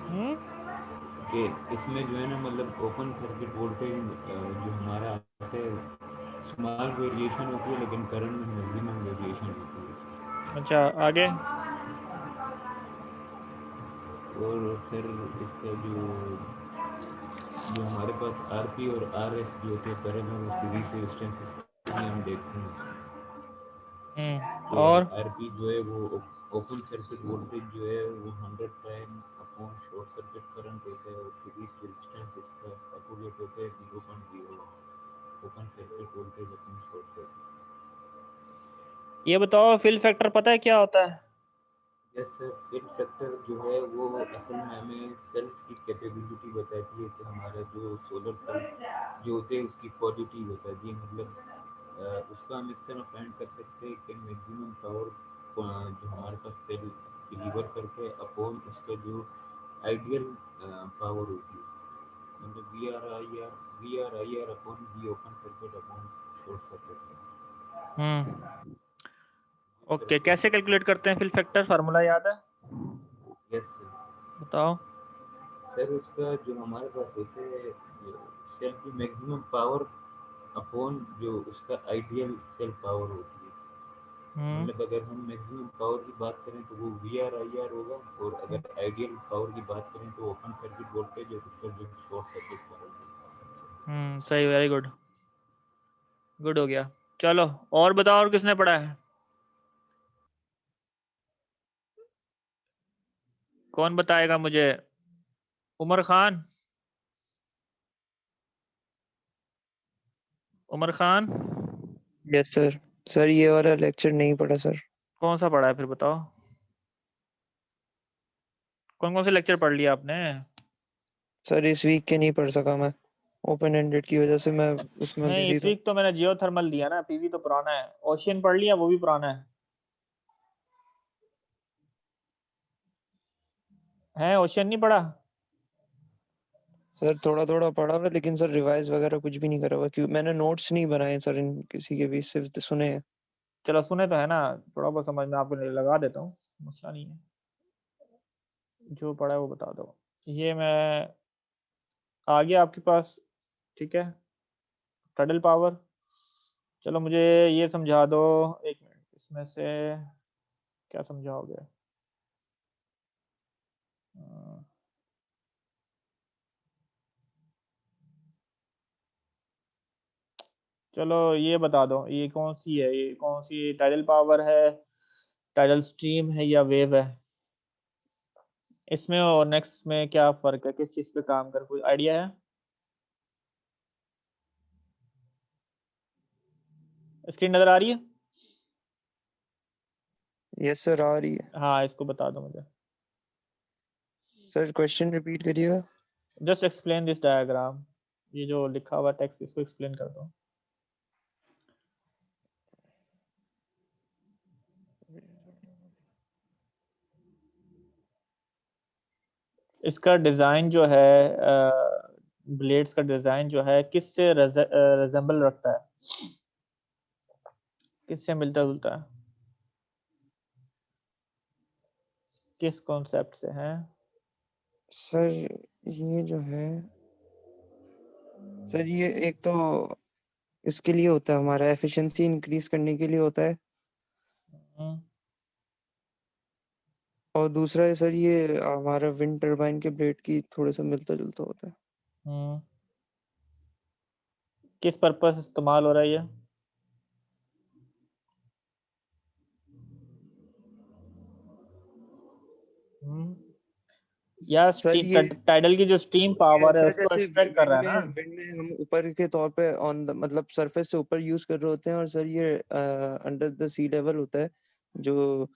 हम्म, कि इसमें जो है ना मतलब ओपन सर्किट वोल्टेज जो हमारा आता है स्मॉल वेरिएशन होती है लेकिन करंट में मैक्सिमम वेरिएशन होती है। अच्छा आगे। और फिर इसका जो हमारे पास आरपी और आरएस जो होते हैं पैरेलल और सीरीज रेजिस्टेंस हम देखते हैं कि और आरपी जो है वो ओपन सर्किट वोल्टेज जो है वो 100 time upon short circuit current होता है और सीरीज रेजिस्टेंस इसका अपोजिट होता है 0.0 open circuit voltage upon short circuit. ये बताओ फिल फैक्टर पता है क्या होता है? यस सर, फिल फैक्टर जो है वो असल में हमें सेल्स की कैपेबिलिटी बताती है कि हमारा जो सोलर सेल जो होते हैं उसकी क्वालिटी बताती है मतलब उसका हम इस तरह फाइंड कर सकते हैं कि मैक्सिमम पावर जो हमारे पास सेल डिलीवर करके अपॉन उसका जो आइडियल पावर होती है मतलब V R I R upon V open circuit upon short circuit. Hmm. इस तरह ओके, से कैसे कैलकुलेट करते हैं फिल फैक्टर? फार्मूला याद है? Yes sir. बताओ। सर उसका जो हमारे पास होते हैं सेल की मैक्सिमम पावर अपॉन जो उसका आइडियल सेल पावर होती है हम्म। मतलब अगर हम मैक्सिमम पावर की बात करें तो वो वी आर होगा और अगर आइडियल पावर की बात करें तो ओपन सर्किट वोल्टेज और उसका जो शॉर्ट सर्किट करंट है। सही, वेरी गुड। गुड हो गया। चलो, और बताओ, और किसने पढ़ा है? कौन बताएगा मुझे? Umar Khan. Umar Khan. Yes sir. Sir ये वाला लेक्चर नहीं पढ़ा सर। कौन सा पढ़ा है फिर बताओ? कौन कौन से लेक्चर पढ़ लिया आपने? सर इस वीक के नहीं पढ़ सका मैं, ओपन एंडेड की वजह से मैं उसमें नहीं, बिजी इस था। वीक तो मैंने जियो थर्मल दिया ना, पीवी तो पुराना है। ओशियन पढ़ लिया, वो भी पुराना है ओशियन नहीं पढ़ा? सर थोड़ा थोड़ा पढ़ा हुआ लेकिन सर रिवाइज वगैरह कुछ भी नहीं करा हुआ क्योंकि मैंने नोट्स नहीं बनाए सर इन किसी के भी, सिर्फ सुने हैं। चलो, सुने तो है ना, थोड़ा बहुत समझ में आपको लगा देता हूँ, मसला नहीं है। जो पढ़ा है वो बता दो। ये मैं आ गया आपके पास, ठीक है। टडल पावर। चलो मुझे ये समझा दो। एक मिनट, इसमें से क्या समझाओगे? अ, चलो ये बता दो, ये कौन सी है, ये कौन सी टाइडल पावर है, टाइडल स्ट्रीम है या वेव है? इसमें और नेक्स्ट में क्या फर्क है, किस चीज पे काम कर, कोई आइडिया है? स्क्रीन नजर आ रही है? यस सर आ रही है। हाँ, इसको बता दो मुझे। सर क्वेश्चन रिपीट करिएगा। Just explain this diagram. ये जो लिखा हुआ टेक्स्ट, इसको एक्सप्लेन कर दो। इसका डिजाइन जो है, ब्लेड्स का डिजाइन जो है, किससे रिजेंबल रखता है, किससे मिलता जुलता है, किस कॉन्सेप्ट से है? सर ये जो है, सर ये एक तो इसके लिए होता है, हमारा एफिशिएंसी इंक्रीज करने के लिए होता है, हम्म, और दूसरा है सर ये हमारा विंड टरबाइन के ब्लेड की थोड़ा सा मिलता जुलता होता है। हम्म। किस पर्पस इस्तेमाल हो रहा है ये? हम्म। यार, सर ये टाइडल की जो स्टीम ये पावर है सर उसको जैसे एक्सट्रैक्ट कर रहा है ना। विंड में हम ऊपर के तौर पे ऑन द मतलब सरफेस से ऊपर यूज कर रहे होते हैं, और सर ये अंडर द सी लेवल होता है, जो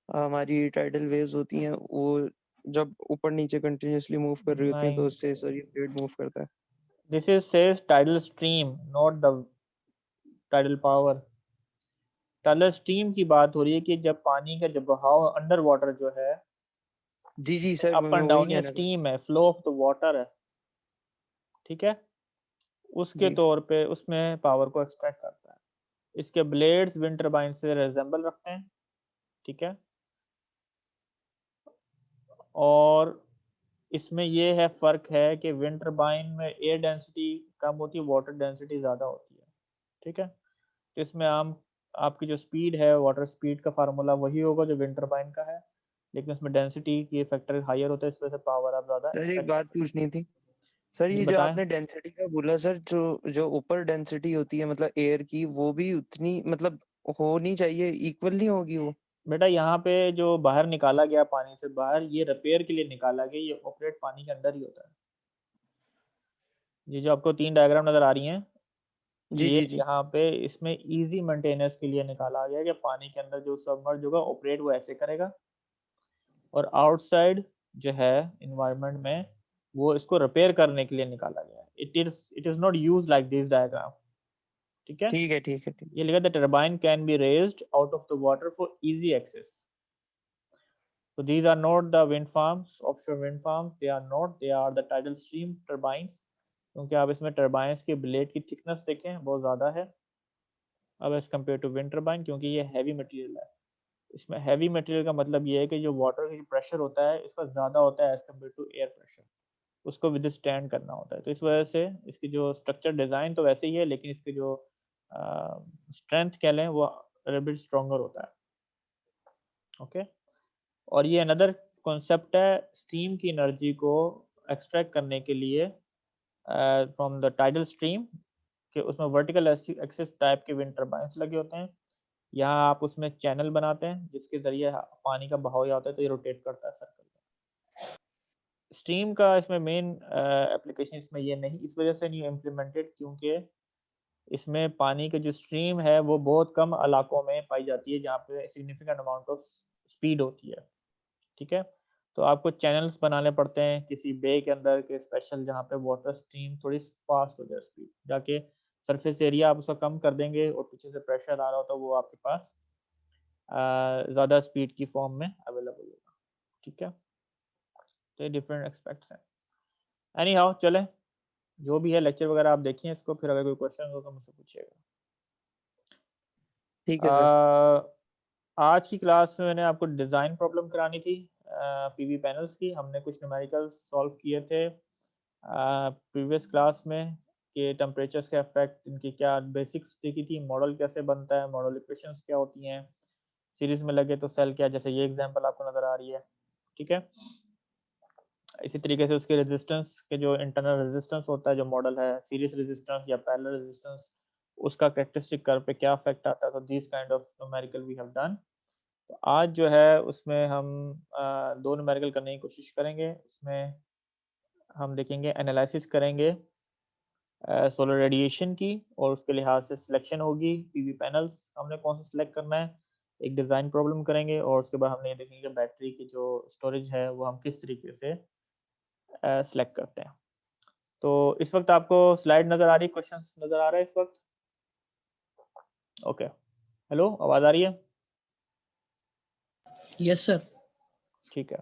हमारी टाइडल वेव्स होती हैं वो जब ऊपर नीचे कंटिन्यूअसली मूव कर रही होती हैं तो नहीं, उससे सर ये ब्लेड मूव करता है। This is says tidal stream, not the tidal power. Tidal stream की बात हो रही है कि जब पानी का जब बहाव अंडर वाटर जो है, जी जी सर, अप मैं एंड वही डाउन, ये कहना चाह स्टीम है, फ्लो ऑफ द वाटर है, ठीक है। उसके जी। तौर पे उसमें पावर को एक्सट्रैक्ट करता है। इसके ब्लेड्स विंड टरबाइन से रिजेंबल रखते हैं, ठीक है। और इसमें ये है फ़र्क है कि विंड टरबाइन में एयर डेंसिटी कम होती है, वाटर डेंसिटी ज़्यादा होती है, ठीक है? तो इसमें आपकी जो स्पीड है, वाटर स्पीड का फार्मूला वही होगा जो विंड टरबाइन का है, लेकिन उसमें डेंसिटी की फैक्टर हायर होता है, इस वजह से पावर आप ज़्यादा सर एक एक्सट्रैक्ट कर बात सकते पूछनी थी सर, हैं। जी ये जो बताएं। आपने डेंसिटी का बोला सर, जो जो ऊपर डेंसिटी होती है मतलब एयर की, वो भी उतनी मतलब होनी चाहिए, इक्वल नहीं होगी वो? बेटा यहाँ पे जो बाहर निकाला गया पानी से बाहर, ये रिपेयर के लिए निकाला गया, ये ऑपरेट पानी के अंदर ही होता है। ये जो आपको 3 डायग्राम नज़र आ रही हैं, जी ये जी जी। यहाँ पे इसमें ईज़ी मेंटेनेंस के लिए निकाला गया है कि पानी के अंदर जो सबमर्ज होगा ऑपरेट वो ऐसे करेगा, और आउटसाइड जो है एनवायरनमेंट में वो इसको रिपेयर करने के लिए निकाला गया है। It is not used like this diagram, ठीक है? ठीक है ठीक है ठीक। ये लिखा the turbine can be raised out of the water for easy access. So these are not the wind farms, offshore wind farms. They are not. They are the tidal stream turbines. क्योंकि आप इसमें turbines के blade की thickness देखें बहुत ज़्यादा है अब as compare to wind turbine, क्योंकि ये हैवी मटेरियल है। इसमें हैवी मटेरियल का मतलब ये है कि जो वाटर का प्रेशर होता है इसका ज़्यादा होता है as compare to air pressure, उसको विदस्टैंड करना होता है। तो इस वजह से इसकी जो स्ट्रक्चर डिज़ाइन तो वैसे ही है, लेकिन इसकी जो स्ट्रेंथ कह लें वो बिट स्ट्रॉन्गर होता है। ओके। और ये अनदर कॉन्सेप्ट है स्टीम की एनर्जी को एक्सट्रैक्ट करने के लिए फ्रॉम द टाइडल स्ट्रीम, कि उसमें वर्टिकल एक्सिस टाइप के विंड टर्बाइंस लगे होते हैं। यहाँ आप उसमें चैनल बनाते हैं जिसके ज़रिए पानी का बहाव होता है, तो ये रोटेट करता है सर्कल में। स्टीम का इसमें मेन एप्लीकेशन इसमें ये नहीं, इस वजह से नहीं इम्प्लीमेंटेड क्योंकि इसमें पानी की जो स्ट्रीम है वो बहुत कम इलाकों में पाई जाती है जहाँ पे सिग्निफिकेंट अमाउंट ऑफ स्पीड होती है, ठीक है? तो आपको चैनल्स बनाने पड़ते हैं किसी बे के अंदर के स्पेशल, जहाँ पे वाटर स्ट्रीम थोड़ी फास्ट हो जाए स्पीड, जाके सरफेस एरिया आप उसका कम कर देंगे और पीछे से प्रेशर आ रहा होता है वो आपके पास ज़्यादा स्पीड की फॉर्म में अवेलेबल होगा, ठीक है? तो ये डिफरेंट एस्पेक्ट्स हैं। एनी हाउ चलें, जो भी है लेक्चर वगैरह आप देखिए इसको, फिर अगर कोई क्वेश्चन हो तो मुझसे पूछिएगा। ठीक है सर। आज की क्लास में मैंने आपको डिज़ाइन प्रॉब्लम करानी थी पीवी पैनल्स की। हमने कुछ न्यूमेरिकल्स सॉल्व किए थे प्रीवियस क्लास में कि टेम्परेचर्स का इफेक्ट, इनकी क्या बेसिक्स देखी थी, मॉडल कैसे बनता है, मॉडल इक्वेशंस क्या होती हैं, सीरीज में लगे तो सेल क्या, जैसे ये एग्जांपल आपको नज़र आ रही है, ठीक है? इसी तरीके से उसके रेजिस्टेंस के जो इंटरनल रेजिस्टेंस होता है जो मॉडल है, सीरीज रेजिस्टेंस या पैरेलल रेजिस्टेंस, उसका कैरेक्टरिस्टिक कर्व पे क्या इफेक्ट आता है। तो this kind of numerical we have done. तो आज जो है उसमें हम दो न्यूमेरिकल करने की कोशिश करेंगे। इसमें हम देखेंगे, एनालिसिस करेंगे सोलर रेडिएशन की, और उसके लिहाज से सिलेक्शन होगी पीवी पैनल्स हमने कौन सा सिलेक्ट करना है, एक डिज़ाइन प्रॉब्लम करेंगे, और उसके बाद हमने ये देखेंगे बैटरी की जो स्टोरेज है वो हम किस तरीके से सिलेक्ट करते हैं। तो इस वक्त आपको स्लाइड नज़र आ रही है, क्वेश्चन नज़र आ रहा है इस वक्त? ओके, हेलो, आवाज़ आ रही है? Yes sir. ठीक है।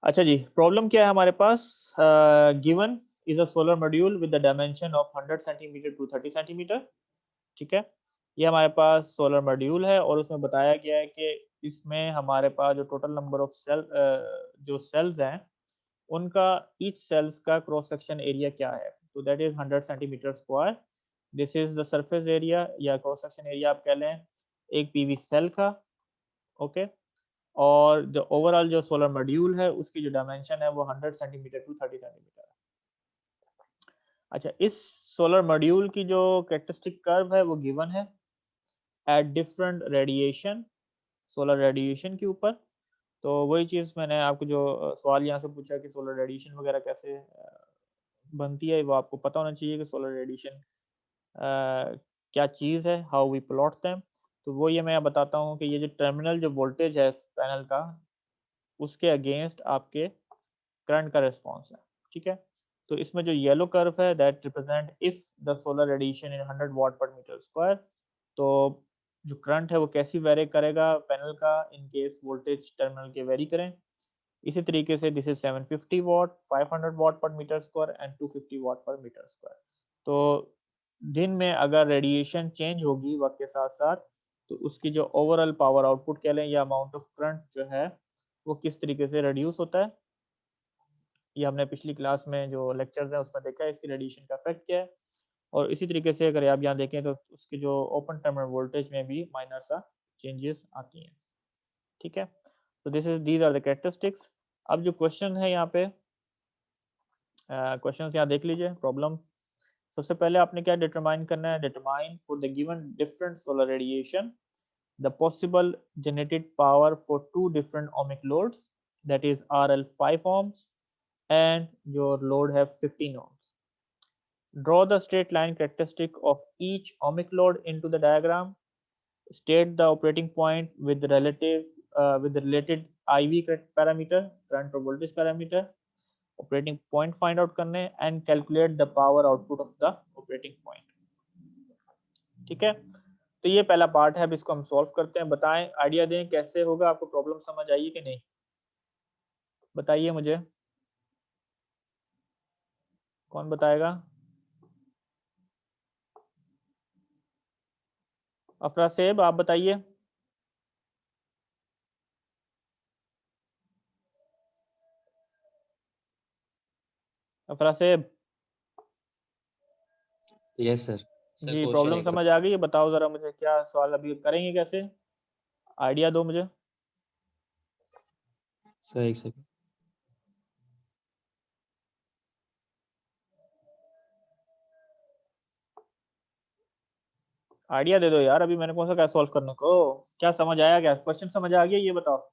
अच्छा जी, प्रॉब्लम क्या है हमारे पास? Given is a solar module with the dimension of 100 centimetre to 30 centimetre, ठीक है? ये हमारे पास सोलर मॉड्यूल है और उसमें बताया गया है कि इसमें हमारे पास जो टोटल नंबर ऑफ जो सेल्स हैं उनका ईच सेल्स का क्रॉस सेक्शन एरिया क्या है, तो that is 100 centimetre square. This is the surface area या क्रॉस सेक्शन एरिया आप कह लें एक पीवी सेल का, ओके? और जो ओवरऑल जो सोलर मॉड्यूल है उसकी जो डायमेंशन है वो 100 सेंटीमीटर टू 30 सेंटीमीटर है। अच्छा, इस सोलर मॉड्यूल की जो कैरेक्टरिस्टिक कर्व है वो गिवन है at different radiation, solar radiation के ऊपर। तो वही चीज़ मैंने आपको जो सवाल यहाँ से पूछा कि सोलर रेडिएशन वगैरह कैसे बनती है, वो आपको पता होना चाहिए कि सोलर रेडिएशन क्या चीज़ है, हाउ वी प्लॉट देम। तो वो ये मैं बताता हूँ कि ये जो टर्मिनल जो वोल्टेज है पैनल का, उसके अगेंस्ट आपके करंट का रिस्पॉन्स है, ठीक है? तो इसमें जो येलो कर्व है that represent if the solar radiation in 100 watt per metre square, तो जो करंट है वो कैसी वेरी करेगा पैनल का इन केस वोल्टेज टर्मिनल के वेरी करें। इसी तरीके से this is 750 watt, 500 watt per metre square and 250 watt per metre square. तो दिन में अगर रेडिएशन चेंज होगी वक्त के साथ साथ, तो उसकी जो ओवरऑल पावर आउटपुट कह लें या अमाउंट ऑफ करंट जो है वो किस तरीके से रिड्यूस होता है, ये हमने पिछली क्लास में जो लेक्चर्स हैं उसमें देखा है इसकी रेडिएशन का इफेक्ट क्या है। और इसी तरीके से अगर आप यहाँ देखें तो उसके जो ओपन टर्मिनल वोल्टेज में भी माइनर सा चेंजेस आती हैं। ठीक है, तो दीज आर द कैरेक्टरिस्टिक्स। अब जो क्वेश्चन है यहाँ पे, क्वेश्चन यहाँ देख लीजिए। प्रॉब्लम सबसे पहले आपने क्या डिटरमाइन करना है, determine for the given different solar radiation the possible generated power for two different ohmic loads, that is RL 5 ohms and your load have 15 ohms. Draw the straight line characteristic of each ohmic load into the diagram. State the operating point with the related IV parameter, current or voltage parameter. Operating point find out करने and calculate the power output of the operating point. ठीक है, तो ये पहला part है। अब इसको हम सॉल्व करते हैं। बताएं, आइडिया दें कैसे होगा, आपको प्रॉब्लम समझ आई कि नहीं, बताइए मुझे, कौन बताएगा? अफरा सेब आप बताइए। अफरा सेब यस सर। सर जी, क्वेश्चन प्रॉब्लम एक बार समझ आ गई है? बताओ जरा मुझे, क्या सवाल अभी करेंगे, कैसे, आइडिया दो मुझे। सर, एक सेकंड। आइडिया दे दो यार, अभी मैंने कौन सा क्या सॉल्व करने को, क्या समझ आया, क्या क्वेश्चन समझ आ गया, ये बताओ।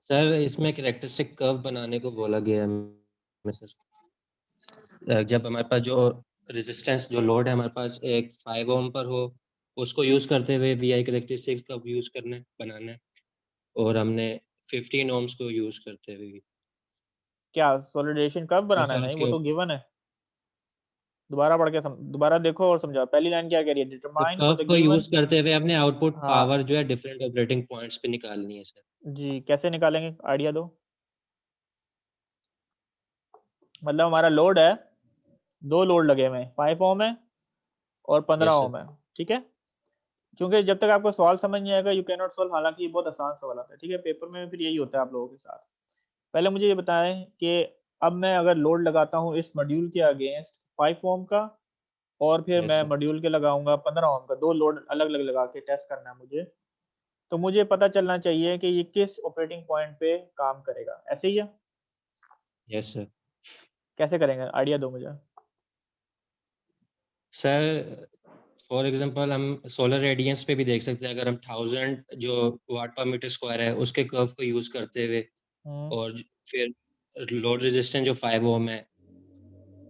सर इसमें कैरेक्टरिस्टिक कर्व बनाने को बोला गया है हमें सर। जब हमारे पास जो रेजिस्टेंस जो लोड है हमारे पास एक 5 ओम पर हो, उसको यूज करते हुए वीआई कैरेक्टरिस्टिक कर्व यूज करना है, बनाना है, और हमने 15 ओम्स को यूज करते हुए क्या सॉलिडेशन कब बनाना है? नहीं, वो तो गिवन है। दोबारा पढ़ के दोबारा देखो और समझाओ। पहली लाइन क्या कह रही है, तो डिटरमाइन फॉर कर्व द को गिवन। यूज करते हुए हमने आउटपुट हाँ पावर जो है डिफरेंट ऑपरेटिंग पॉइंट्स पे निकालनी है सर। जी, कैसे निकालेंगे, आइडिया दो। मतलब हमारा लोड है, दो लोड लगे हुए हैं, 5 ओम है और 15 यस सर। ओम है। ठीक है, क्योंकि जब तक आपको सवाल समझ नहीं आएगा यू कैन नॉट सॉल्व। हालांकि ये बहुत आसान सवाल आता है, ठीक है, पेपर में फिर यही होता है आप लोगों के साथ। पहले मुझे ये बताएं कि अब मैं अगर लोड लगाता हूँ इस मॉड्यूल के अगेंस्ट 5 ओम का, और फिर यस मैं सर। मॉड्यूल के लगाऊंगा 15 ओम का, दो लोड अलग अलग लगा के टेस्ट करना है मुझे, तो मुझे पता चलना चाहिए कि ये किस ऑपरेटिंग पॉइंट पे काम करेगा। ऐसे ही है? Yes sir. कैसे करेंगे, आइडिया दो मुझे। सर फॉर एग्जांपल हम सोलर रेडियंस पे भी देख सकते हैं। अगर हम 1000 जो वाट पर मीटर स्क्वायर है उसके कर्व को यूज करते हुए, और फिर लोड रेजिस्टेंस जो 5 ओम है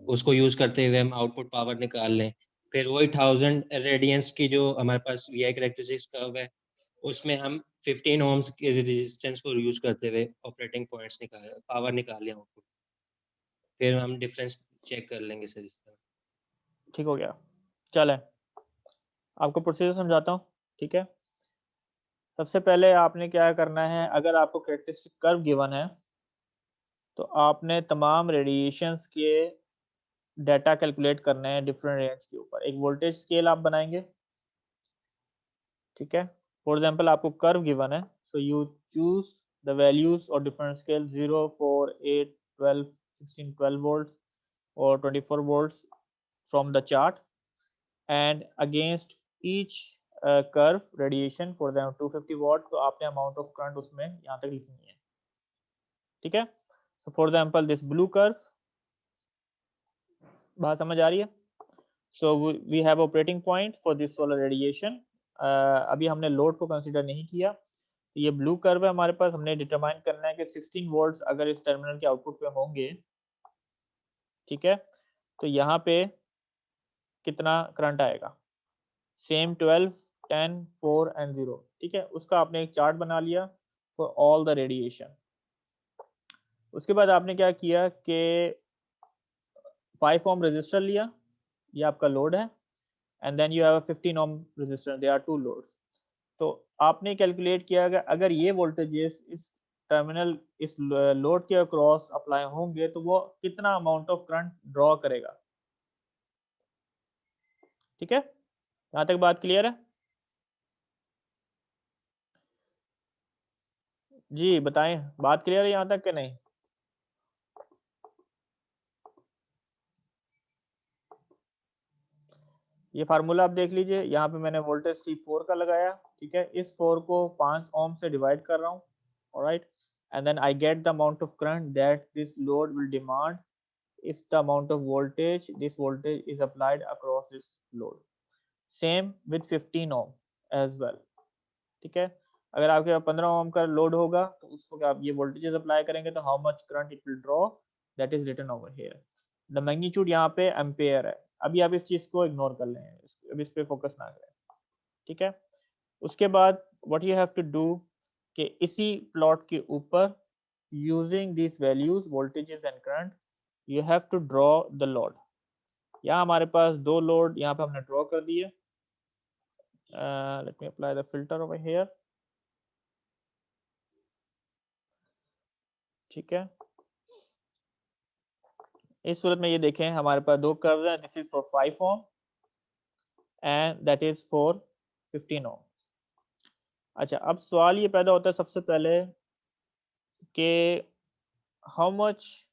उसको यूज करते हुए हम आउटपुट पावर निकाल लें, फिर वही 1000 रेडियंस की जो हमारे पास वीआई कैरेक्टरिस्टिक्स कर्व है उसमें हम 15 ओम्स के रेजिस्टेंस को यूज करते हुए ऑपरेटिंग पॉइंट्स पावर निकालें आउटपुट, फिर हम डिफरेंस चेक कर लेंगे सर इस तरह। ठीक हो गया, चलें आपको प्रोसीजर समझाता हूँ। ठीक है, सबसे पहले आपने क्या करना है, अगर आपको कैरेक्टरिस्टिक कर्व गिवन है तो आपने तमाम रेडिएशंस के डाटा कैलकुलेट करने हैं डिफरेंट रेंज के ऊपर। एक वोल्टेज स्केल आप बनाएंगे। ठीक है, फॉर एग्जांपल आपको कर्व गिवन है, so you choose the values और डिफरेंट स्केल 0, 4, 8, 12, 16, 12 वोल्ट और 24 volt from the chart, and against each curve radiation for the 250 वाट, तो आपने अमाउंट ऑफ करंट उसमें यहाँ तक लिखनी है। ठीक है, so for example this blue curve, बात समझ आ रही है? So we have operating point for this solar radiation. अभी हमने लोड को कंसीडर नहीं किया, तो ये ब्लू कर्व है हमारे पास। हमने डिटरमाइन करना है कि 16 वोल्ट्स अगर इस टर्मिनल के आउटपुट पे होंगे, ठीक है, तो यहाँ पे कितना करंट आएगा। Same 12, 10, 4 and 0। ठीक है, उसका आपने एक चार्ट बना लिया फॉर ऑल द रेडिएशन। उसके बाद आपने क्या किया कि 5 ओम रेजिस्टर लिया, ये आपका लोड है, and then you have a 15 ohm resistor, they are two loads. तो आपने कैलकुलेट किया कि अगर ये वोल्टेजेस इस टर्मिनल, इस लोड के अक्रॉस अप्लाई होंगे तो वो कितना अमाउंट ऑफ करंट ड्रॉ करेगा। ठीक है, यहाँ तक बात क्लियर है? जी बताएं, बात क्लियर है यहाँ तक कि नहीं? ये फार्मूला आप देख लीजिए, यहाँ पे मैंने वोल्टेज C4 का लगाया, ठीक है, इस 4 को 5 ओम से डिवाइड कर रहा हूँ, alright, and then I get the amount of current that this load will demand if the amount of voltage this voltage is applied across this load. Same with 15 ohm as well. ठीक है, अगर आपके पास 15 ओम का load होगा तो उसको आप ये वोल्टेजेस अप्लाई करेंगे तो how much current it will draw, that is written over here. The magnitude यहाँ पे एम्पेयर है। अभी आप इस चीज को इग्नोर कर लें, अभी इस पे फोकस ना करें, ठीक है। उसके बाद what you have to do कि इसी प्लॉट के ऊपर using this values voltages and current you have to draw the load. यहाँ हमारे पास दो लोड यहाँ पे हमने ड्रॉ कर दिए। Let me apply the filter over here, ठीक है। इस सूरत में ये देखें हमारे पास दो कर्व हैं, this is for 5 ohm and that is for 15 ओम। अच्छा, अब सवाल ये पैदा होता है सबसे पहले कि हाउ मच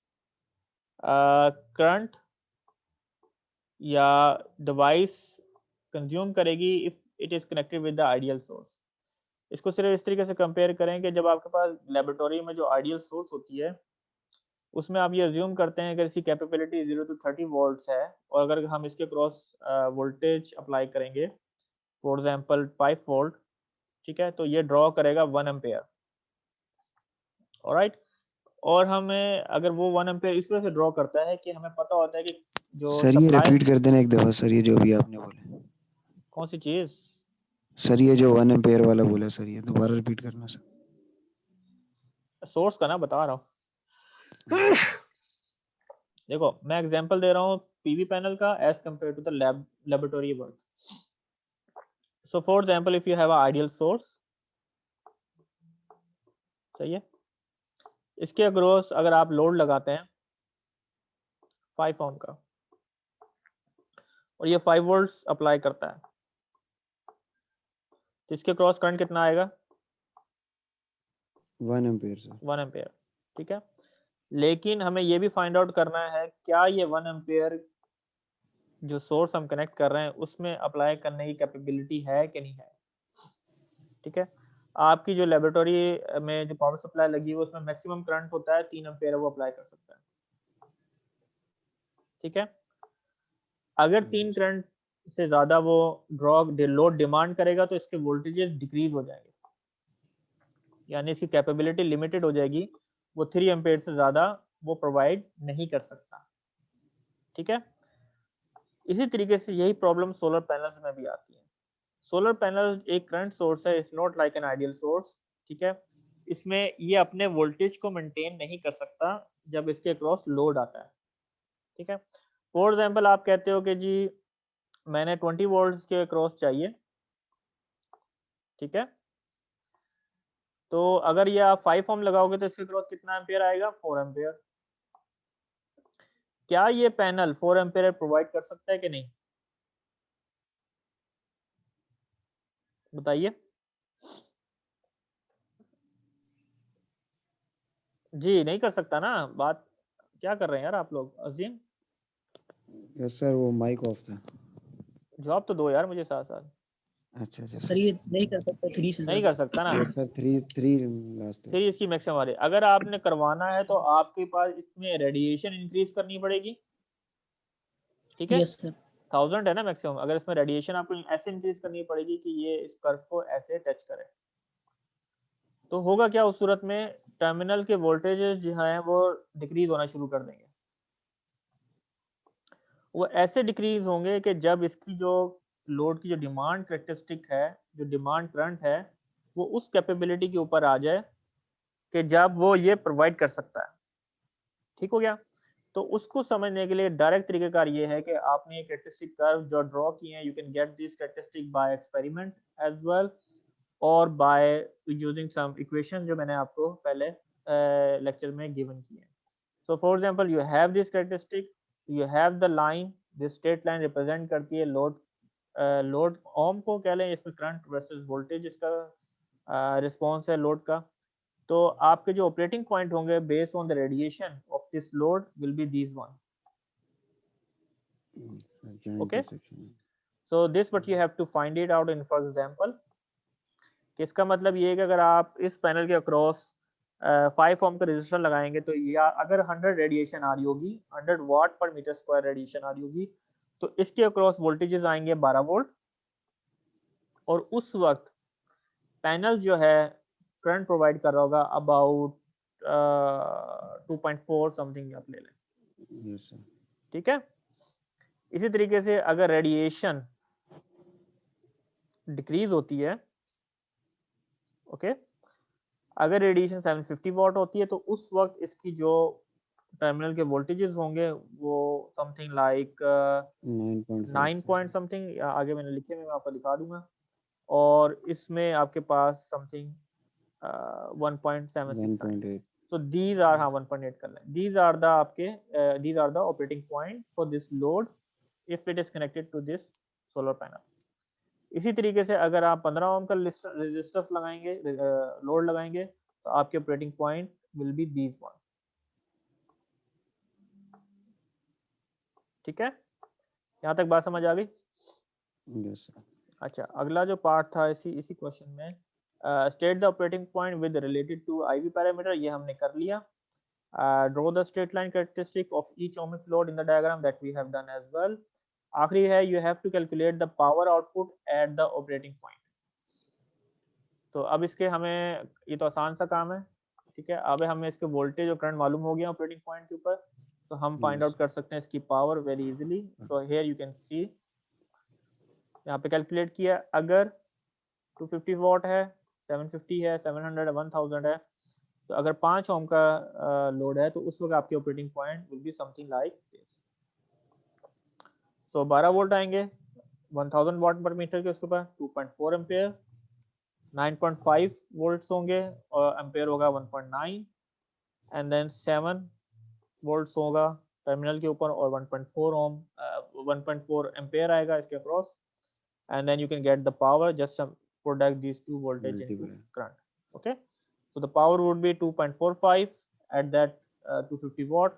करंट या डिवाइस कंज्यूम करेगी if it is connected with the ideal source. इसको सिर्फ इस तरीके से कंपेयर करें कि जब आपके पास लेबोरेटरी में जो आइडियल सोर्स होती है उसमें आप ये अज्यूम करते हैं कि इसकी कैपेबिलिटी 0 to 30 वोल्ट्स है, और अगर हम इसके क्रॉस वोल्टेज अप्लाई करेंगे फॉर एग्जांपल 5 वोल्ट, ठीक है, तो ये ड्रॉ करेगा 1 एम्पेयर, ऑलराइट। और हमें अगर वो 1 एम्पेयर इस वजह से ड्रॉ करता है कि हमें पता होता है कि जो सर ये सप्लाई, रिपीट कर देना एक दफा सर, ये जो भी आपने बोले। कौन सी चीज सर ये जो 1 एम्पेयर वाला बोला सर, ये दोबारा रिपीट करना सर। सोर्स का ना बता रहा हूँ। देखो मैं एग्जांपल दे रहा हूँ पीवी पैनल का as compare to the laboratory work. So for example if you have a ideal source, सही है, इसके अक्रॉस अगर आप लोड लगाते हैं 5 ओम का और ये 5 वोल्ट्स अप्लाई करता है तो इसके क्रॉस करंट कितना आएगा? 1 एम्पेयर सर। 1 एम्पेयर, ठीक है। लेकिन हमें ये भी फाइंड आउट करना है क्या ये 1 एम्पेयर जो सोर्स हम कनेक्ट कर रहे हैं उसमें अप्लाई करने की कैपेबिलिटी है कि नहीं है, ठीक है। आपकी जो लेबोरेटरी में जो पावर सप्लाई लगी है उसमें मैक्सिमम करंट होता है 3 एम्पेयर, वो अप्लाई कर सकता है, ठीक है। अगर 3 करंट से ज्यादा वो लोड डिमांड करेगा तो इसके वोल्टेजेस डिक्रीज हो जाएंगे, यानी इसकी कैपेबिलिटी लिमिटेड हो जाएगी, वो 3 एम्पेयर से ज्यादा वो प्रोवाइड नहीं कर सकता, ठीक है। इसी तरीके से यही प्रॉब्लम सोलर पैनल्स में भी आती है। सोलर पैनल एक करंट सोर्स है, it's not like an ideal source, ठीक है। इसमें ये अपने वोल्टेज को मेंटेन नहीं कर सकता जब इसके क्रॉस लोड आता है, ठीक है। फॉर एग्जांपल आप कहते हो कि जी मैंने 20 वोल्ट के क्रॉस चाहिए, ठीक है, तो अगर ये आप 5 ओम लगाओगे तो इसके क्रॉस कितना एम्पेयर आएगा? 4 एम्पेयर। क्या ये पैनल 4 एम्पेयर प्रोवाइड कर सकता है कि नहीं, बताइए। जी नहीं कर सकता ना, बात क्या कर रहे हैं यार आप लोग? अजीम यस सर, वो माइक ऑफ था। जवाब तो दो यार मुझे साथ साथ। अच्छा अच्छा सर ये नहीं कर सकता 3 से नहीं कर सकता ना, यस सर, 3 लास्ट है। 3 इसकी मैक्सिमम आ रही है। अगर आपने करवाना है तो आपके पास इसमें रेडिएशन इंक्रीज करनी पड़ेगी, ठीक है। यस सर 1000 है ना मैक्सिमम, अगर इसमें रेडिएशन आपको ऐसे इंक्रीज करनी पड़ेगी कि ये इस कर्व को ऐसे टच करे, तो होगा क्या उस सूरत में? टर्मिनल के वोल्टेजेस जो हैं वो डिक्रीज होना शुरू कर देंगे। वो ऐसे डिक्रीज होंगे कि जब इसकी जो लोड की जो डिमांड करेक्टरिस्टिक है, जो डिमांड करंट है, वो उस कैपेबिलिटी के ऊपर आ जाए कि जब वो ये प्रोवाइड कर सकता है, ठीक हो गया। तो उसको समझने के लिए डायरेक्ट तरीकेकार ये है कि आपने एक करेक्टरिस्टिक कर्व जो ड्रॉ किए हैं, you can get this characteristic by experiment as well और बाय यूजिंग सम इक्वेशन जो मैंने आपको पहले लेक्चर में गिवन किए हैं। So for example you have this characteristic, you have the line, this straight line represent करती है लोड ओम को कह लें, इसमें करंट वर्सेस वोल्टेज इसका रिस्पॉन्स है लोड का। तो आपके जो ऑपरेटिंग पॉइंट होंगे based on the radiation of this load will be these one. Okay, so this what you have to find it out in for example. इसका मतलब ये है कि अगर आप इस पैनल के अक्रॉस 5 ओम का रेजिस्टर लगाएंगे तो या अगर 100 रेडिएशन आ रही होगी, 100 watt per metre square radiation आ रही होगी, तो इसके अक्रॉस वोल्टेजेस आएंगे 12 वोल्ट, और उस वक्त पैनल जो है करंट प्रोवाइड कर रहा होगा अबाउट 2.4 समथिंग आप ले लें. ठीक है. इसी तरीके से अगर रेडिएशन डिक्रीज होती है, ओके, अगर रेडिएशन 750 वॉट होती है तो उस वक्त इसकी जो टर्मिनल के वोल्टेजेस होंगे वो समथिंग लाइक 9 पॉइंट समथिंग, आगे मैंने लिखे मैं आपको दिखा दूंगा, और इसमें आपके पास समथिंग 1.76. so these are 1.8 कर लें. these are the आपके these are the operating point for this load if it is connected to this solar panel. इसी तरीके से अगर आप 15 ओम का रेजिस्टेंस लगाएंगे, लोड लगाएंगे, तो आपके operating point will be these one. ठीक है, यहाँ तक बात समझ आ गई? Yes, sir. अच्छा, अगला जो पार्ट था इसी क्वेश्चन में, state the operating point with related to IV parameter, ये हमने कर लिया. Draw the straight line characteristic of each ohmic load in the diagram, that we have done as well. आखिरी है, you have to calculate the power output at the operating point. तो अब इसके हमें, ये तो आसान सा काम है, ठीक है. अब हमें इसके वोल्टेज और करंट मालूम हो गया ऑपरेटिंग पॉइंट के ऊपर, तो हम फाइंड आउट कर सकते हैं इसकी पावर वेरी इजीली. तो हियर यू कैन सी, यहाँ पे कैलकुलेट किया, अगर 250 वॉट है, 750 है, 700 है, 1000 है, तो अगर 5 ओम का लोड है तो उस वक्त आपके operating point will be something like this. तो 12 वोल्ट आएंगे 1000 वाट पर मीटर के उसके ऊपर, 2.4 एम्पेयर, 9.5 वोल्ट्स होंगे और एम्पेयर होगा 1.9, एंड देन 7 वोल्ट्स होगा टर्मिनल के ऊपर और 1.4 ओम 1.4 एम्पेयर आएगा इसके across, and then you can get the power just product these two voltage into current. Okay, so the power would be 2.45 at that 250 watt,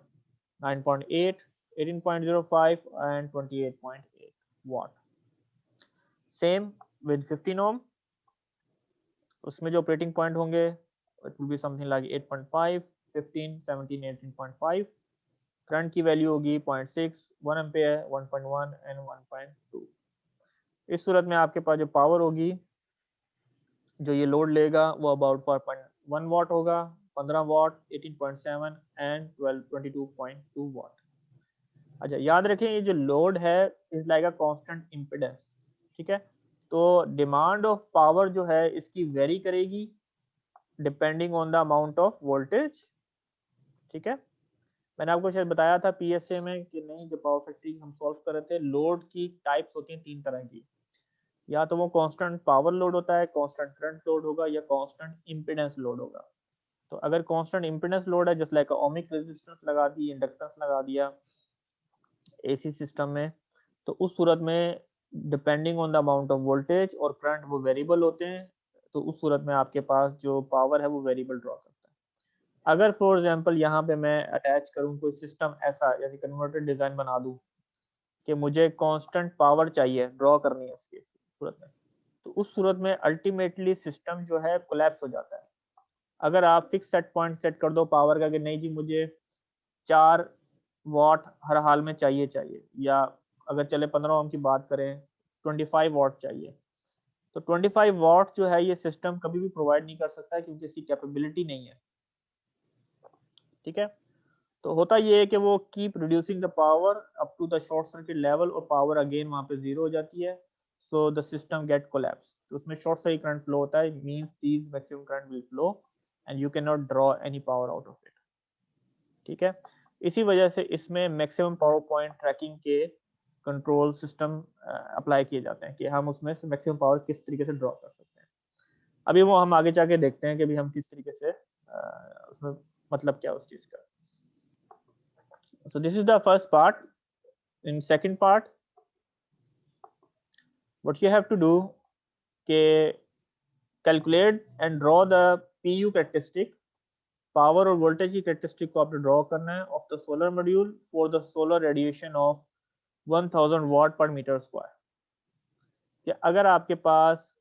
9.8, 18.05 and 28.8 watt. Same with 15 ohm, उसमें जो operating point होंगे it will be something like 8.5, 15, 17, 18.5. Current की value होगी 0.6, 1 ampere, 1.1 and 1.2. इस सूरत में आपके पास जो पावर होगी जो ये लोड लेगा वो अबाउट 4.1 वाट होगा, 15 वाट, 18.7 एंड 22.2 वाट. अच्छा, याद रखें ये जो लोड है is like a constant impedance. ठीक है, तो डिमांड ऑफ पावर जो है इसकी वेरी करेगी depending on the amount of voltage. ठीक है, मैंने आपको शायद बताया था PSA में कि नहीं, जो पावर फैक्ट्री हम सॉल्व कर रहे थे, लोड की टाइप्स होती हैं 3 तरह की. या तो वो कांस्टेंट पावर लोड होता है, कांस्टेंट करंट लोड होगा, या कांस्टेंट इंपेडेंस लोड होगा. तो अगर कांस्टेंट इंपेडेंस लोड है, जस्ट लाइक ओमिक रेजिस्टेंस लगा दी, इंडक्टेंस लगा दिया AC सिस्टम में, तो उस सूरत में depending on the amount of voltage और करंट वो वेरिएबल होते हैं. तो उस सूरत में आपके पास जो पावर है वो वेरिएबल ड्रॉ करता है. अगर फॉर एग्जांपल यहाँ पे मैं अटैच करूँ कोई सिस्टम ऐसा, जैसे कन्वर्टर डिजाइन बना दूँ कि मुझे कांस्टेंट पावर चाहिए, ड्रॉ करनी है उसकी सूरत में, तो उस सूरत में अल्टीमेटली सिस्टम जो है कोलैप्स हो जाता है. अगर आप फिक्स सेट पॉइंट सेट कर दो पावर का कि नहीं जी मुझे 4 वाट हर हाल में चाहिए, या अगर चले 15 ओम की बात करें 25 वाट चाहिए, तो 25 वाट जो है ये सिस्टम कभी भी प्रोवाइड नहीं कर सकता क्योंकि इसकी कैपेबिलिटी नहीं है. ठीक है, तो होता ये है कि वो keep reducing the power up to the short circuit level, और पावर अगेन वहाँ पे 0 हो जाती है. So the system get collapse. तो उसमें शॉर्ट सर्किट करंट फ्लो होता है, means these maximum current will flow and you can not draw any power out of it. ठीक है, इसी वजह से इसमें मैक्सिमम पावर पॉइंट ट्रैकिंग के कंट्रोल सिस्टम अप्लाई किए जाते हैं कि हम उसमें से मैक्सिमम पावर किस तरीके से ड्रॉ कर सकते हैं. अभी वो हम आगे जाके देखते हैं कि भी हम किस तरीके से उसमें मतलब क्या उस चीज का. So this is the first part. In second part, what you have to do, calculate and draw the PU characteristic power और वोल्टेज की कैरेक्टरिस्टिक को आपने ड्रॉ करना है of the solar module for the solar radiation of 1000 watt per metre square. कि अगर आपके पास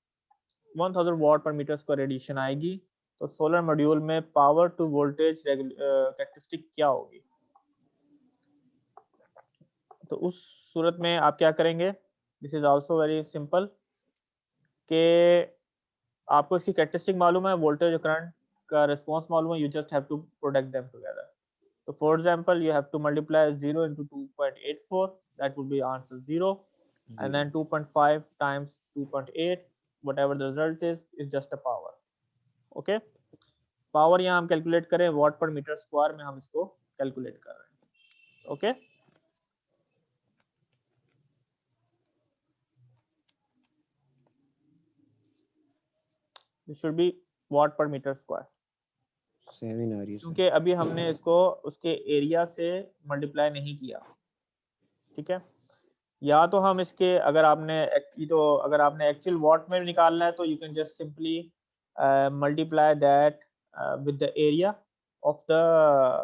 1000 वाट per metre square radiation आएगी तो सोलर मॉड्यूल में पावर टू वोल्टेज कैरेक्टरिस्टिक क्या होगी। तो उस सूरत में आप क्या करेंगे, this is also very simple, कि आपको इसकी कैरेक्टरिस्टिक मालूम है, वोल्टेज और करंट का रिस्पांस मालूम है, you just have to product them together. तो for example you have to multiply 0 into 2.84, that would be answer 0, and then 2.5 times 2.8, whatever the result is just a power. okay, power यहाँ हम calculate करें वाट per metre square में, हम इसको calculate कर रहे हैं। Okay, this should be watt per metre square, 7 आ रही है क्योंकि अभी हमने इसको उसके एरिया से मल्टीप्लाई नहीं किया। ठीक है, या तो हम इसके अगर आपने एक्चुअल वाट में निकालना है तो you can just simply multiply that with the area of the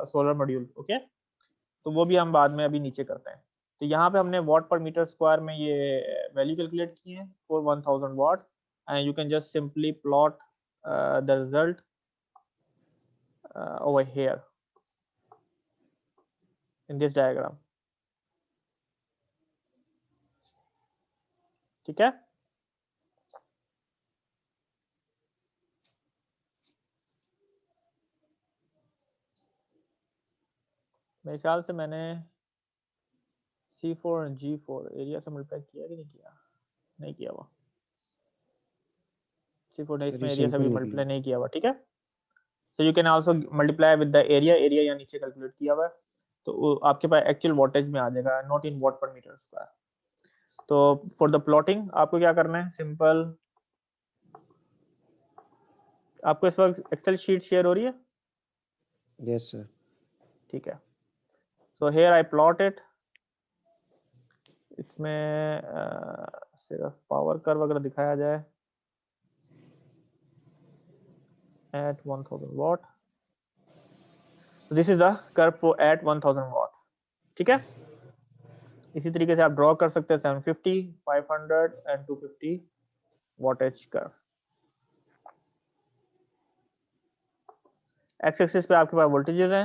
solar module. Okay, तो वो भी हम बाद में अभी नीचे करते हैं। तो यहाँ पे हमने वाट पर मीटर स्क्वायर में ये वैल्यू कैलकुलेट की है for 1000 watt, and you can just simply plot the result over here in this diagram। ठीक है, मेरे ख्याल से मैंने C4 और G4 एरिया से मल्टीप्लाई किया कि नहीं किया, नहीं किया हुआ। C4 ने इसमें एरिया से भी मल्टीप्लाई नहीं किया हुआ। ठीक है, so you can also multiply with the area, area यहाँ नीचे कैलकुलेट किया हुआ है, तो आपके पास एक्चुअल वोल्टेज में आ जाएगा, not in watt per metre square. तो फॉर द प्लॉटिंग आपको क्या करना है, सिंपल, आपको इस वक्त एक्सेल शीट शेयर हो रही है? Yes sir. ठीक है, so here I plot it. इसमें सिर्फ पावर कर्व अगर दिखाया जाए at 1000 watt, so this is the curve for at 1000 watt। ठीक है, इसी तरीके से आप ड्रॉ कर सकते हैं 750, 500 and 250 wattage curve. X axis पे आपके पास वोल्टेजेस हैं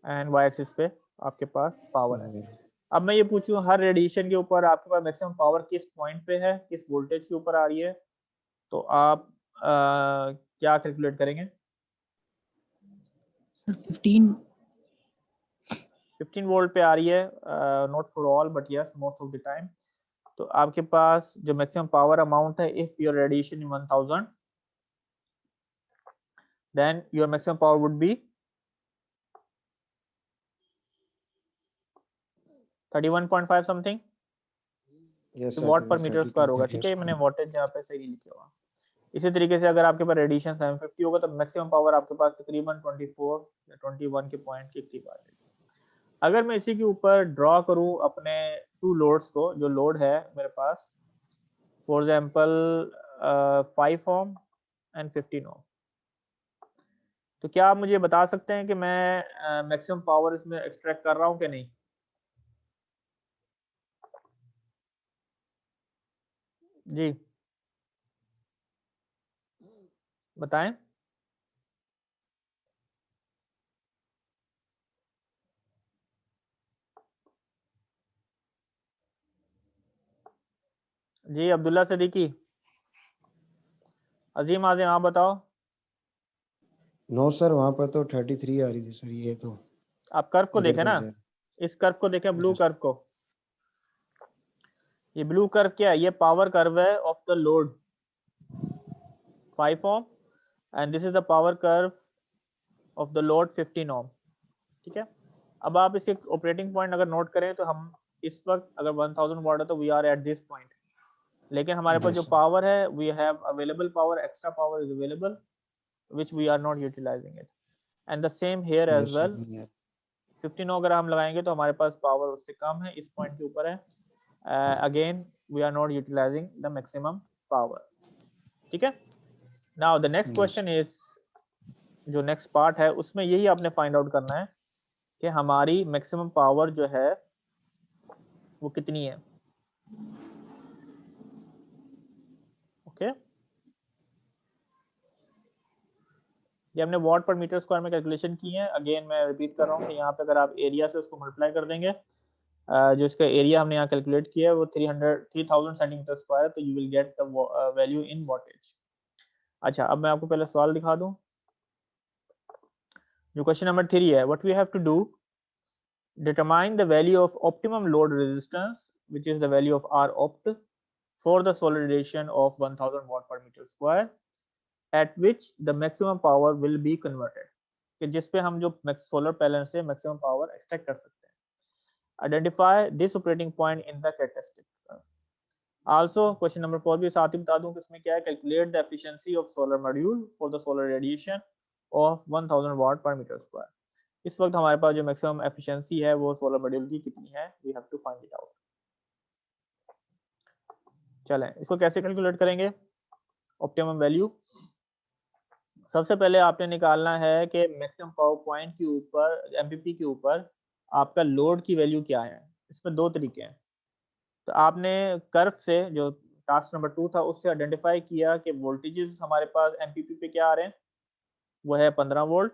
एंड वाई एक्सिस पे आपके पास पावर है। अब मैं ये पूछूं, हर रेडिएशन के ऊपर आपके पास मैक्सिमम पावर किस पॉइंट पे है, किस वोल्टेज के ऊपर आ रही है, तो आप क्या कैलकुलेट करेंगे? सर 15 वोल्ट पे आ रही है, not for all but yes most of the time. तो आपके पास जो मैक्सिमम पावर अमाउंट है, if your radiation 1000, then your maximum power would be 31.5 something watt per metre square होगा। ठीक है, मैंने वोल्टेज यहाँ पे सही लिखा हुआ। इसी तरीके से अगर आपके पास रेडिएशन 750 होगा तो मैक्सिमम पावर आपके पास तकरीबन 24 या 21 के पॉइंट के करीब आ जाएगी। अगर मैं इसी के ऊपर ड्रॉ करूं अपने टू लोड्स को, जो लोड है मेरे पास फॉर एग्जांपल 5 ओम एंड 15 ओम, तो क्या आप मुझे बता सकते हैं कि मैं मैक्सिमम पावर इसमें एक्सट्रैक्ट कर रहा हूं कि नहीं? जी बताएं। जी अब्दुल्ला सिद्दीकी, अजीम आजिम, आप बताओ। नो सर, वहां पर तो 33 आ रही थी सर। ये तो आप कर्व को देखें ना, इस कर्व को देखें, ब्लू कर्व को। ये ब्लू कर्व क्या है? ये पावर कर्व है of the load 5 ohm and this is the power curve of the load 15 ओम। ठीक है, अब आप इसके ऑपरेटिंग पॉइंट अगर नोट करें तो हम इस वक्त अगर 1000 वाट है तो we are at this point, लेकिन हमारे पास जो पावर है, we have available power, extra power is available which we are not utilizing it, and the same here as well. 15 अगर हम लगाएंगे तो हमारे पास पावर उससे कम है, इस पॉइंट के ऊपर है, again we are not utilizing the maximum power. ठीक है, now the next question is जो नेक्स्ट पार्ट है उसमें यही आपने फाइंड आउट करना है कि हमारी मैक्सिमम पावर जो है वो कितनी है। ओके, ये हमने वॉट पर मीटर स्क्वायर में कैलकुलेशन की है। अगेन मैं रिपीट कर रहा हूँ कि यहाँ पे अगर आप एरिया से उसको मल्टीप्लाई कर देंगे, जो इसका एरिया हमने यहाँ कैलकुलेट किया है वो 3000 सेंटीमीटर स्क्वायर, तो you will get the value in wattage. अच्छा, अब मैं आपको पहले सवाल दिखा दूं। जो क्वेश्चन नंबर 3 है, what we have to do, determine the value of optimum load resistance, which is the value of R opt for the solar radiation of 1000 watt per meter square, at which the maximum power will be converted, कि जिस पे हम जो solar panel से maximum power extract कर सकते हैं। Identify this operating point in the characteristic. Also question number 4 भी साथ ही बता दूं कि इसमें क्या है, calculate the efficiency of solar module for the solar radiation of 1000 watt per metre square. इस वक्त हमारे पास जो मैक्सिमम एफिशिएंसी है वो सोलर मॉड्यूल की कितनी है, we have to find it out. चलें, इसको कैसे कैलकुलेट करेंगे ऑप्टिमम वैल्यू। सबसे पहले आपने निकालना है कि मैक्सिमम पावर पॉइंट के ऊपर, एमपीपी के ऊपर आपका लोड की वैल्यू क्या है। इसमें दो तरीके हैं। तो आपने कर्व से, जो टास्क नंबर 2 था, उससे आइडेंटिफाई किया कि वोल्टेजेस हमारे पास एमपीपी पे क्या आ रहे हैं, वो है 15 वोल्ट।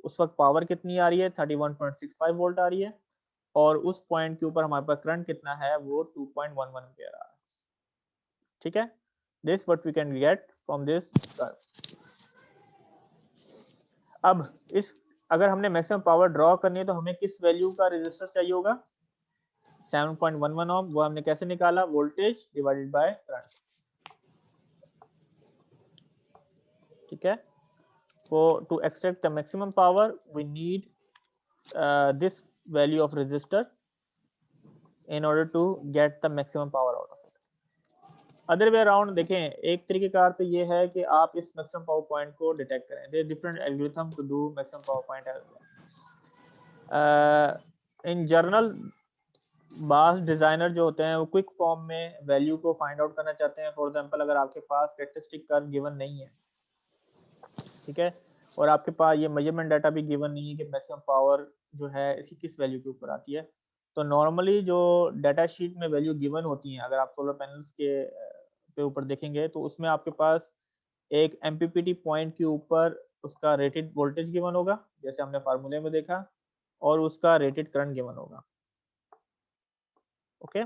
उस वक्त पावर कितनी आ रही है, 31.65 वोल्ट आ रही है, और उस पॉइंट के ऊपर हमारे पास करंट कितना है, वो 2.11 एम्पीयर आ रहा है। ठीक है, this what we can get from this curve. अब इस, अगर हमने मैक्सिमम पावर ड्रॉ करनी है तो हमें किस वैल्यू का रेजिस्टेंस चाहिए होगा, 7.11 ओम। वो हमने कैसे निकाला, वोल्टेज डिवाइडेड बाय करंट। ठीक है, so to extract the maximum power we need this value of resistor in order to get the maximum power out of it. Other way around देखें, एक तरीकेकार तो ये है कि आप इस मैक्सिमम पावर पॉइंट को डिटेक्ट करें। There different algorithm to do maximum power point as well. In general बास डिजाइनर जो होते हैं वो क्विक फॉर्म में वैल्यू को फाइंड आउट करना चाहते हैं। फॉर एग्जांपल, अगर आपके पास कैरेक्टरिस्टिक कर्व गिवन नहीं है, ठीक है, और आपके पास ये मेजरमेंट डाटा भी गिवन नहीं है कि मैक्सिमम पावर जो है इसकी किस वैल्यू के ऊपर आती है, तो नॉर्मली जो डाटा शीट में वैल्यू गिवन होती हैं, अगर आप सोलर पैनल्स के ऊपर देखेंगे तो उसमें आपके पास एक एमपीपीटी पॉइंट के ऊपर उसका रेटेड वोल्टेज गिवन होगा, जैसे हमने फार्मूले में देखा, और उसका रेटेड करंट गिवन होगा। ओके,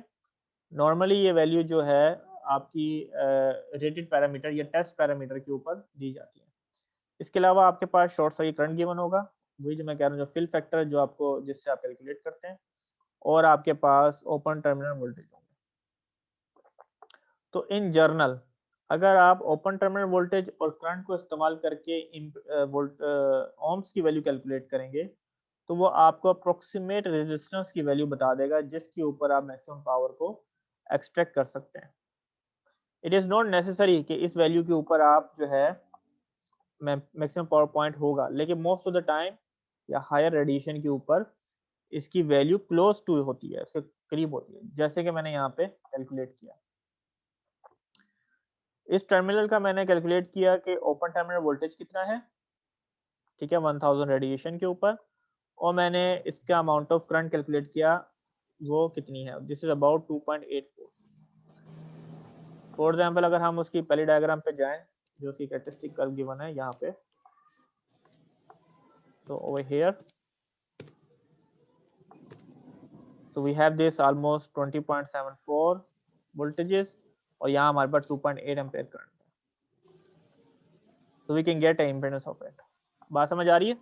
नॉर्मली ये वैल्यू जो है आपकी रेटेड पैरामीटर या टेस्ट पैरामीटर के ऊपर दी जाती है। इसके अलावा आपके पास शॉर्ट सर्किट करंट गिवन होगा, वही जो मैं कह रहा हूँ, जो फिल फैक्टर जो आपको, जिससे आप कैलकुलेट करते हैं, और आपके पास ओपन टर्मिनल वोल्टेज होंगे। तो इन जर्नल अगर आप ओपन टर्मिनल वोल्टेज और करंट को इस्तेमाल करके ओम्स की वैल्यू कैलकुलेट करेंगे तो वो आपको अप्रोक्सीमेट रेजिस्टेंस की वैल्यू बता देगा जिसके ऊपर आप मैक्सिमम पावर को एक्सट्रैक्ट कर सकते हैं। इट इज़ नॉट नेसेसरी कि इस वैल्यू के ऊपर आप जो है मैक्सिमम पावर पॉइंट होगा, लेकिन मोस्ट ऑफ द टाइम या हायर रेडिएशन के ऊपर इसकी वैल्यू क्लोज टू होती है, उसके करीब होती है, जैसे कि मैंने यहाँ पे कैलकुलेट किया। इस टर्मिनल का मैंने कैलकुलेट किया कि ओपन टर्मिनल वोल्टेज कितना है, ठीक है, 1000 रेडिएशन के ऊपर, और मैंने इसका अमाउंट ऑफ करंट कैलकुलेट किया, वो कितनी है, this is about 2.84। For example, अगर हम उसकी पहली डायग्राम पे जाएं जो उसकी कैरेक्टरिस्टिक कर्व गिवन है यहाँ पे, तो ओवर हियर तो we have this almost 20.74 voltages, और यहाँ हमारे पास 2.8 एम्पीयर करंट है, तो we can get a impedance of it. बात समझ आ रही है?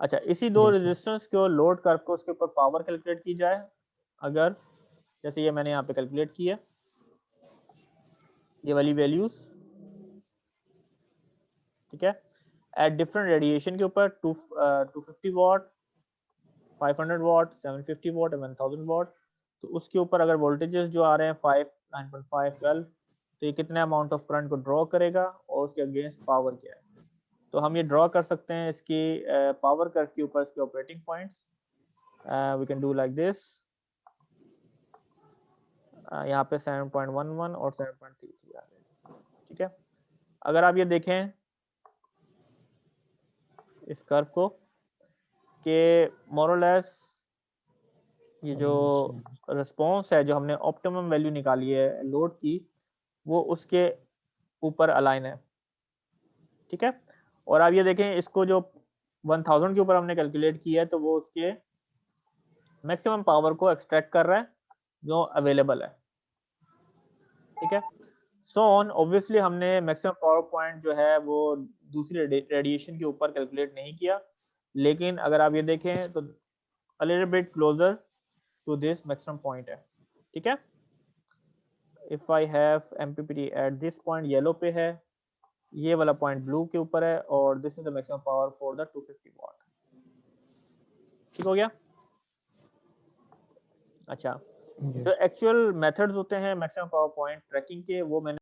अच्छा, इसी दो रेजिस्टेंस को लोड करके उसके ऊपर पावर कैलकुलेट की जाए, अगर जैसे ये मैंने यहाँ पे कैलकुलेट किया, ये वाली वैल्यूज, ठीक है, एट डिफरेंट रेडिएशन के ऊपर 250 वॉट, 500 वॉट, 750 वॉट, 1000 वॉट, तो उसके ऊपर अगर वोल्टेजेस जो आ रहे हैं 5, 9.5, 12, तो ये कितने अमाउंट ऑफ करंट को ड्रॉ करेगा और उसके अगेंस्ट पावर क्या है। तो हम ये ड्रॉ कर सकते हैं इसकी पावर कर्व के ऊपर इसके operating points. We can do like this, यहाँ पे 7.11 और 7.33 आ रहे हैं, ठीक है। अगर आप ये देखें इस कर्व को कि मोरलेस ये जो रिस्पॉन्स है जो हमने ऑप्टिमम वैल्यू निकाली है लोड की वो उसके ऊपर अलाइन है, ठीक है। और आप ये देखें इसको जो 1000 के ऊपर हमने कैलकुलेट किया है तो वो उसके मैक्सिमम पावर को एक्सट्रैक्ट कर रहा है जो अवेलेबल है, ठीक है। सो ऑन ऑब्वियसली हमने मैक्सिमम पावर पॉइंट जो है वो दूसरी रेडिएशन के ऊपर कैलकुलेट नहीं किया, लेकिन अगर आप ये देखें तो a little bit closer to this maximum point है, ठीक है। if I have MPPT at this point yellow पे है, ये वाला पॉइंट ब्लू के ऊपर है और this is the maximum power for the 250 वाट, ठीक हो गया। अच्छा, जो एक्चुअल मेथड्स होते हैं मैक्सिमम पावर पॉइंट ट्रैकिंग के वो मैंने